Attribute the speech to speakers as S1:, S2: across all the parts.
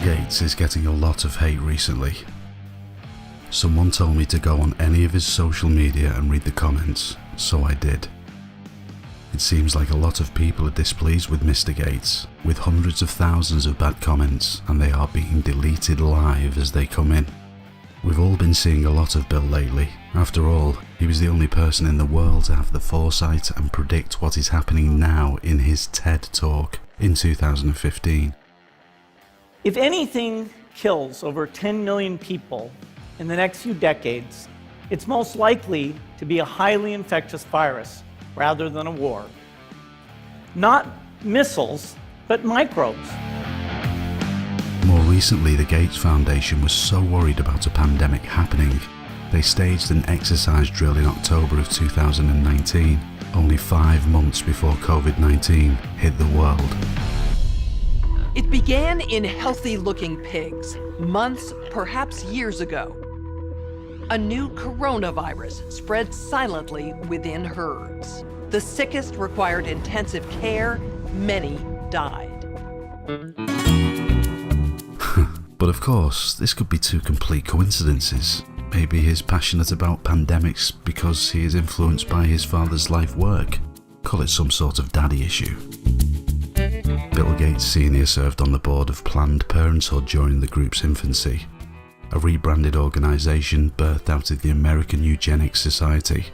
S1: Gates is getting a lot of hate recently. Someone told me to go on any of his social media and read the comments, so I did. It seems like a lot of people are displeased with Mr. Gates, with hundreds of thousands of bad comments, and they are being deleted live as they come in. We've all been seeing a lot of Bill lately. After all, he was the only person in the world to have the foresight and predict what is happening now in his TED Talk in 2015.
S2: If anything kills over 10 million people in the next few decades, it's most likely to be a highly infectious virus rather than a war. Not missiles, but microbes.
S1: More recently, the Gates Foundation was so worried about a pandemic happening, they staged an exercise drill in October of 2019, only 5 months before COVID-19 hit the world.
S3: It began in healthy-looking pigs, months, perhaps years ago. A new coronavirus spread silently within herds. The sickest required intensive care, many died.
S1: But of course, this could be two complete coincidences. Maybe he's passionate about pandemics because he is influenced by his father's life work. Call it some sort of daddy issue. Bill Gates Sr. served on the board of Planned Parenthood during the group's infancy, a rebranded organisation birthed out of the American Eugenics Society.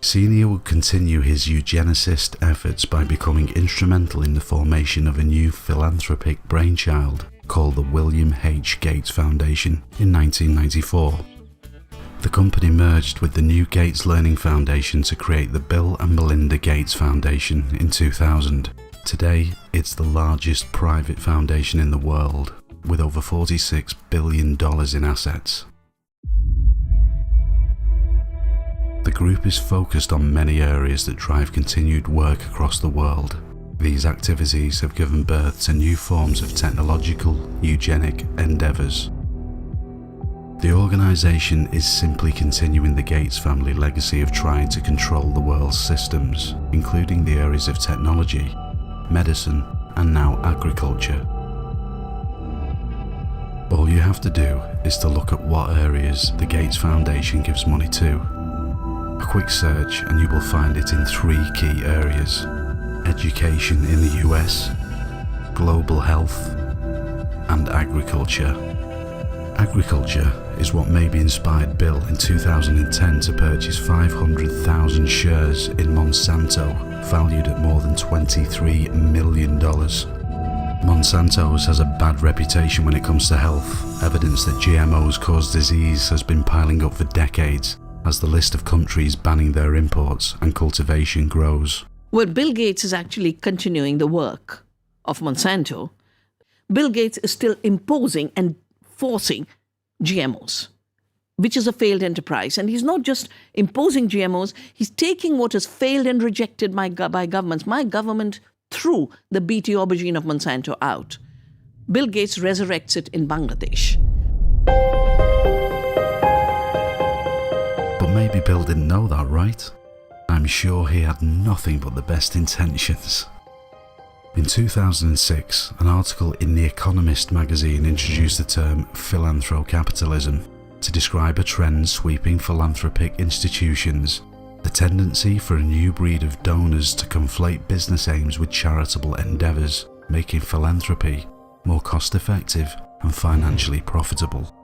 S1: Sr. would continue his eugenicist efforts by becoming instrumental in the formation of a new philanthropic brainchild called the William H. Gates Foundation in 1994. The company merged with the new Gates Learning Foundation to create the Bill and Melinda Gates Foundation in 2000. Today, it's the largest private foundation in the world, with over $46 billion in assets. The group is focused on many areas that drive continued work across the world. These activities have given birth to new forms of technological, eugenic endeavours. The organisation is simply continuing the Gates family legacy of trying to control the world's systems, including the areas of technology, medicine, and now agriculture. All you have to do is to look at what areas the Gates Foundation gives money to. A quick search and you will find it in 3 key areas: education in the US, global health, and agriculture. Agriculture is what maybe inspired Bill in 2010 to purchase 500,000 shares in Monsanto, valued at more than $23 million. Monsanto has a bad reputation when it comes to health. Evidence that GMOs cause disease has been piling up for decades as the list of countries banning their imports and cultivation grows.
S4: Well, Bill Gates is actually continuing the work of Monsanto. Bill Gates is still imposing and forcing GMOs, which is a failed enterprise. And he's not just imposing GMOs, he's taking what has failed and rejected by governments. My government threw the BT aubergine of Monsanto out. Bill Gates resurrects it in Bangladesh.
S1: But maybe Bill didn't know that, right? I'm sure he had nothing but the best intentions. In 2006, an article in The Economist magazine introduced the term philanthrocapitalism to describe a trend sweeping philanthropic institutions, the tendency for a new breed of donors to conflate business aims with charitable endeavours, making philanthropy more cost-effective and financially profitable.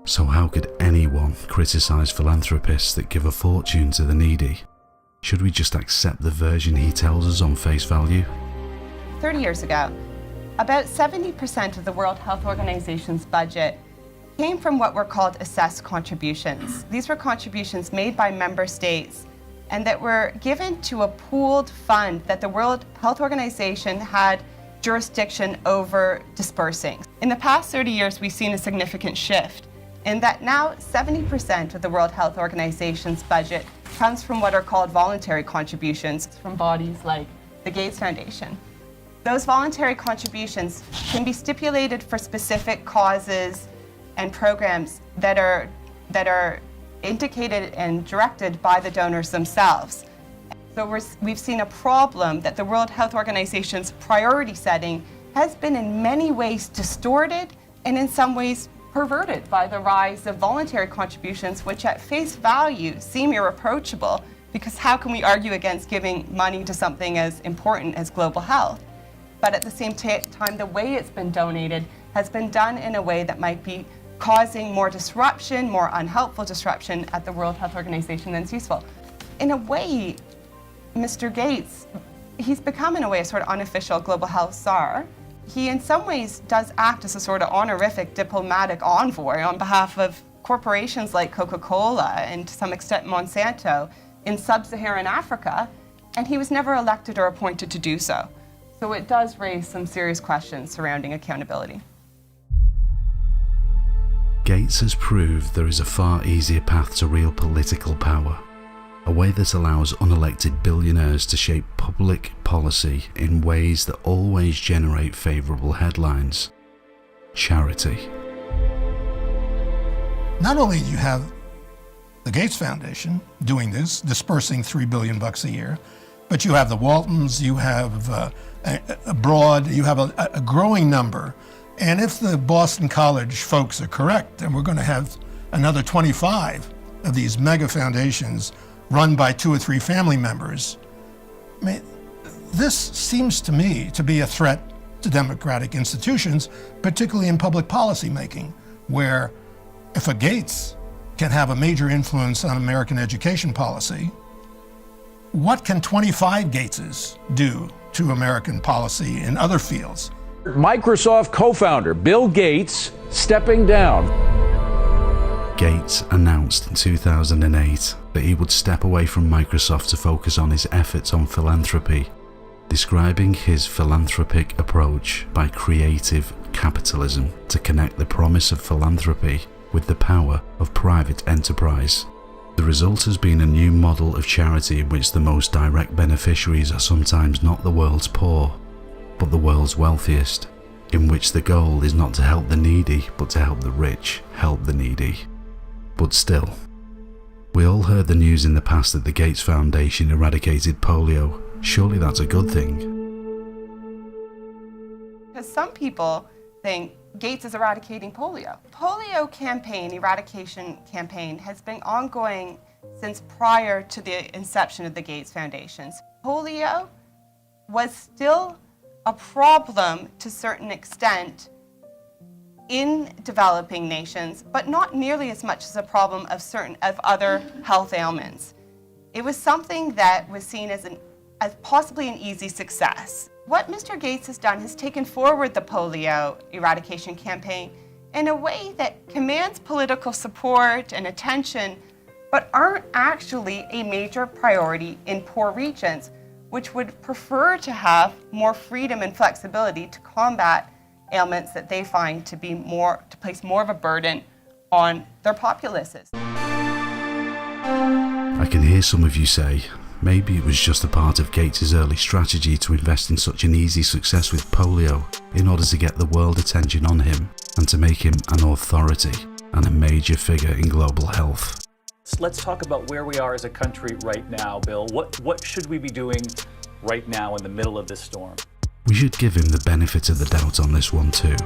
S1: So how could anyone criticise philanthropists that give a fortune to the needy? Should we just accept the version he tells us on face value?
S5: 30 years ago, about 70% of the World Health Organization's budget came from what were called assessed contributions. These were contributions made by member states and that were given to a pooled fund that the World Health Organization had jurisdiction over dispersing. In the past 30 years, we've seen a significant shift in that now 70% of the World Health Organization's budget comes from what are called voluntary contributions from bodies like the Gates Foundation. Those voluntary contributions can be stipulated for specific causes and programs that are indicated and directed by the donors themselves. So we've seen a problem that the World Health Organization's priority setting has been in many ways distorted and in some ways perverted by the rise of voluntary contributions, which at face value seem irreproachable, because how can we argue against giving money to something as important as global health? But at the same time, the way it's been donated has been done in a way that might be causing more disruption, more unhelpful disruption at the World Health Organization than is useful. In a way, Mr. Gates, he's become in a way a sort of unofficial global health czar. He in some ways does act as a sort of honorific diplomatic envoy on behalf of corporations like Coca-Cola and to some extent Monsanto in sub-Saharan Africa, and he was never elected or appointed to do so. So it does raise some serious questions surrounding accountability.
S1: Gates has proved there is a far easier path to real political power, a way that allows unelected billionaires to shape public policy in ways that always generate favourable headlines. Charity.
S6: Not only do you have the Gates Foundation doing this, dispersing $3 billion a year, but you have the Waltons, you have abroad, you have a growing number. And if the Boston College folks are correct, then we're going to have another 25 of these mega foundations run by 2 or 3 family members. I mean, this seems to me to be a threat to democratic institutions, particularly in public policy making, where if a Gates can have a major influence on American education policy, what can 25 Gateses do to American policy in other fields?
S7: Microsoft co-founder Bill Gates stepping down.
S1: Gates announced in 2008 that he would step away from Microsoft to focus on his efforts on philanthropy, describing his philanthropic approach by creative capitalism to connect the promise of philanthropy with the power of private enterprise. The result has been a new model of charity in which the most direct beneficiaries are sometimes not the world's poor, but the world's wealthiest, in which the goal is not to help the needy, but to help the rich help the needy. But still, we all heard the news in the past that the Gates Foundation eradicated polio. Surely that's a good thing.
S5: Because some people think Gates is eradicating polio. Polio campaign, eradication campaign, has been ongoing since prior to the inception of the Gates Foundations. Polio was still a problem to a certain extent in developing nations, but not nearly as much as a problem of other health ailments. It was something that was seen as possibly an easy success. What Mr. Gates has done has taken forward the polio eradication campaign in a way that commands political support and attention, but aren't actually a major priority in poor regions, which would prefer to have more freedom and flexibility to combat ailments that they find to place more of a burden on their populaces.
S1: I can hear some of you say, maybe it was just a part of Gates' early strategy to invest in such an easy success with polio in order to get the world attention on him and to make him an authority and a major figure in global health.
S8: Let's talk about where we are as a country right now, Bill. What should we be doing right now in the middle of this storm?
S1: We should give him the benefit of the doubt on this one too.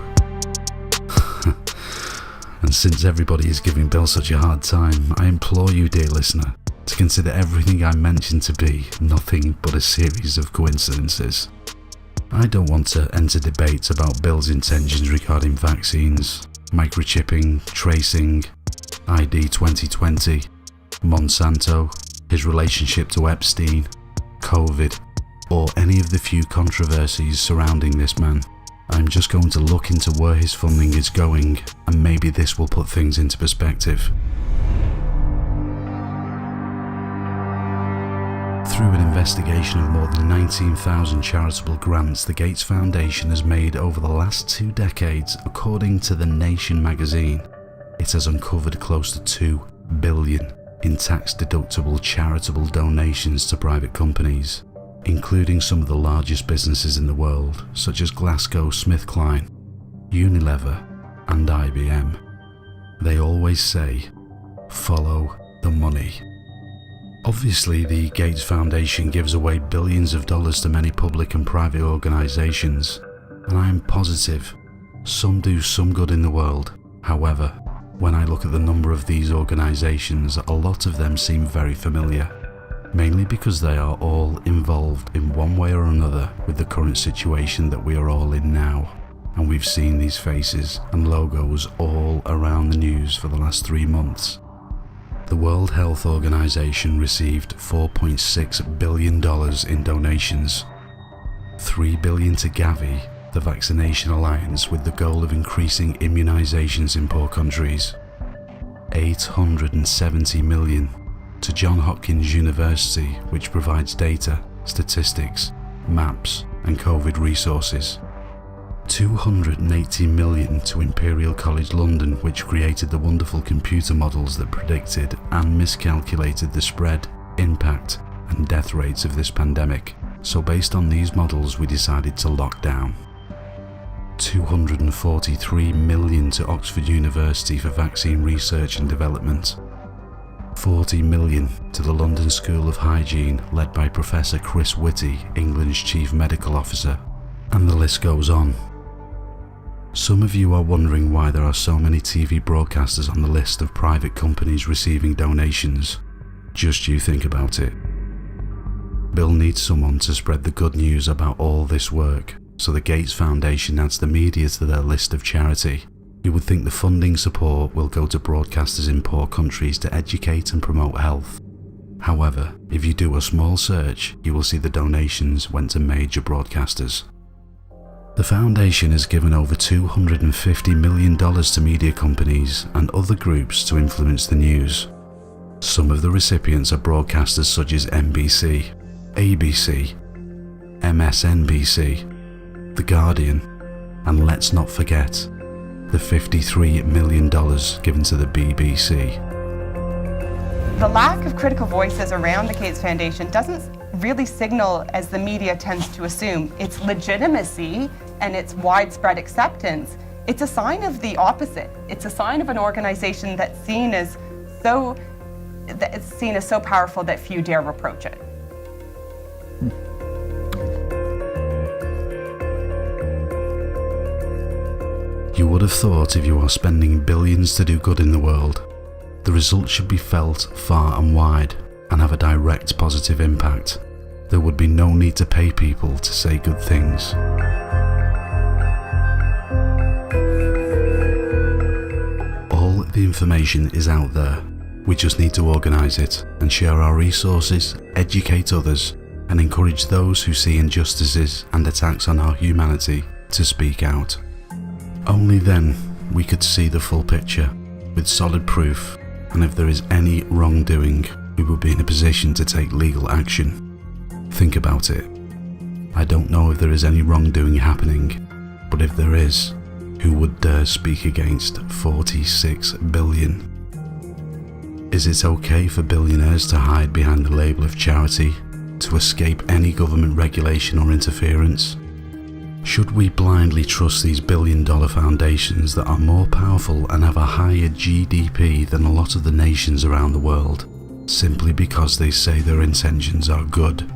S1: And since everybody is giving Bill such a hard time, I implore you, dear listener, to consider everything I mentioned to be nothing but a series of coincidences. I don't want to enter debates about Bill's intentions regarding vaccines, microchipping, tracing, ID 2020, Monsanto, his relationship to Epstein, COVID, or any of the few controversies surrounding this man. I'm just going to look into where his funding is going, and maybe this will put things into perspective. Through an investigation of more than 19,000 charitable grants the Gates Foundation has made over the last 2 decades, according to The Nation magazine, it has uncovered close to $2 billion in tax-deductible charitable donations to private companies, including some of the largest businesses in the world, such as GlaxoSmithKline, Unilever, and IBM. They always say, follow the money. Obviously, the Gates Foundation gives away billions of dollars to many public and private organizations, and I am positive some do some good in the world. However, when I look at the number of these organisations, a lot of them seem very familiar, mainly because they are all involved in one way or another with the current situation that we are all in now. And we've seen these faces and logos all around the news for the last 3 months. The World Health Organization received $4.6 billion in donations, $3 billion to Gavi, the vaccination alliance with the goal of increasing immunizations in poor countries, $870 million to Johns Hopkins University, which provides data, statistics, maps, and COVID resources, $280 million to Imperial College London, which created the wonderful computer models that predicted and miscalculated the spread, impact, and death rates of this pandemic. So based on these models, we decided to lock down. $243 million to Oxford University for vaccine research and development. $40 million to the London School of Hygiene, led by Professor Chris Whitty, England's Chief Medical Officer. And the list goes on. Some of you are wondering why there are so many TV broadcasters on the list of private companies receiving donations. Just you think about it. Bill needs someone to spread the good news about all this work, so the Gates Foundation adds the media to their list of charity. You would think the funding support will go to broadcasters in poor countries to educate and promote health. However, if you do a small search, you will see the donations went to major broadcasters. The foundation has given over $250 million to media companies and other groups to influence the news. Some of the recipients are broadcasters such as NBC, ABC, MSNBC, The Guardian, and let's not forget the $53 million given to the BBC.
S5: The lack of critical voices around the Gates Foundation doesn't really signal, as the media tends to assume, its legitimacy and its widespread acceptance. It's a sign of the opposite. It's a sign of an organization that's seen as so powerful that few dare reproach it.
S1: You would have thought if you are spending billions to do good in the world, the results should be felt far and wide and have a direct positive impact. There would be no need to pay people to say good things. All the information is out there. We just need to organise it and share our resources, educate others, and encourage those who see injustices and attacks on our humanity to speak out. Only then we could see the full picture with solid proof, and if there is any wrongdoing, we will be in a position to take legal action. Think about it. I don't know if there is any wrongdoing happening, but if there is, who would dare speak against $46 billion? Is it okay for billionaires to hide behind the label of charity, to escape any government regulation or interference? Should we blindly trust these billion-dollar foundations that are more powerful and have a higher GDP than a lot of the nations around the world, simply because they say their intentions are good?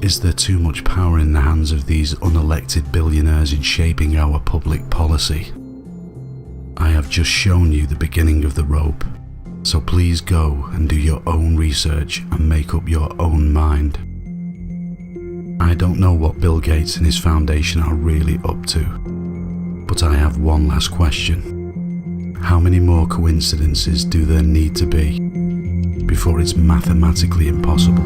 S1: Is there too much power in the hands of these unelected billionaires in shaping our public policy? I have just shown you the beginning of the rope, so please go and do your own research and make up your own mind. I don't know what Bill Gates and his foundation are really up to, but I have one last question. How many more coincidences do there need to be before it's mathematically impossible?